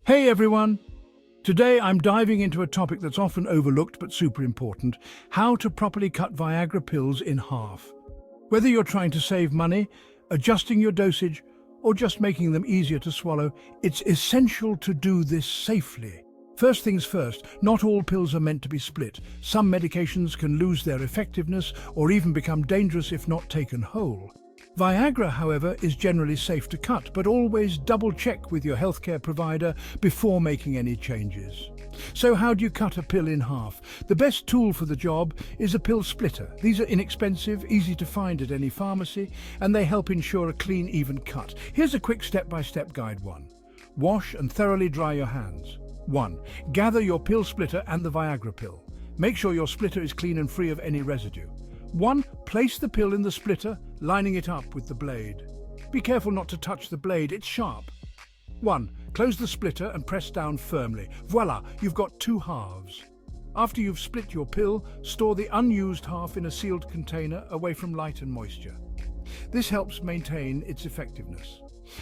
Hey everyone! Today I'm diving into a topic that's often overlooked but super important: how to properly cut Viagra pills in half. Whether you're trying to save money, adjusting your dosage, or just making them easier to swallow, it's essential to do this safely. First things first, not all pills are meant to be split. Some medications can lose their effectiveness or even become dangerous if not taken whole. Viagra, however, is generally safe to cut, but always double-check with your healthcare provider before making any changes. So how do you cut a pill in half? The best tool for the job is a pill splitter. These are inexpensive, easy to find at any pharmacy, and they help ensure a clean, even cut. Here's a quick step-by-step guide. 1. Wash and thoroughly dry your hands. 1. Gather your pill splitter and the Viagra pill. Make sure your splitter is clean and free of any residue. 1. Place the pill in the splitter, lining it up with the blade. Be careful not to touch the blade, it's sharp. 1. Close the splitter and press down firmly. Voila, you've got 2 halves. After you've split your pill, store the unused half in a sealed container away from light and moisture. This helps maintain its effectiveness.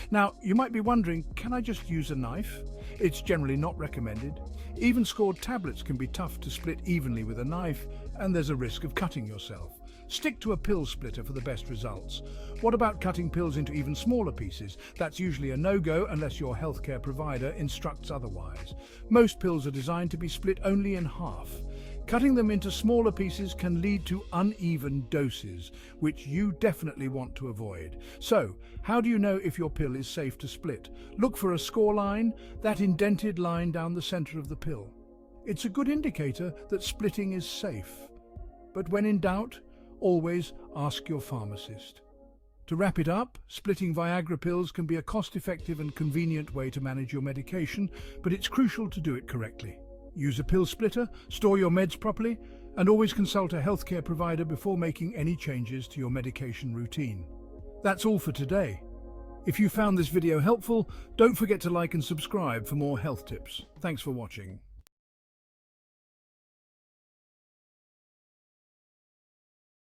Now, you might be wondering, can I just use a knife? It's generally not recommended. Even scored tablets can be tough to split evenly with a knife, and there's a risk of cutting yourself. Stick to a pill splitter for the best results. What about cutting pills into even smaller pieces? That's usually a no-go unless your healthcare provider instructs otherwise. Most pills are designed to be split only in half. Cutting them into smaller pieces can lead to uneven doses, which you definitely want to avoid. So, how do you know if your pill is safe to split? Look for a score line, that indented line down the center of the pill. It's a good indicator that splitting is safe. But when in doubt, always ask your pharmacist. To wrap it up, splitting Viagra pills can be a cost-effective and convenient way to manage your medication, but it's crucial to do it correctly. Use a pill splitter, store your meds properly, and always consult a healthcare provider before making any changes to your medication routine. That's all for today. If you found this video helpful, don't forget to like and subscribe for more health tips. Thanks for watching.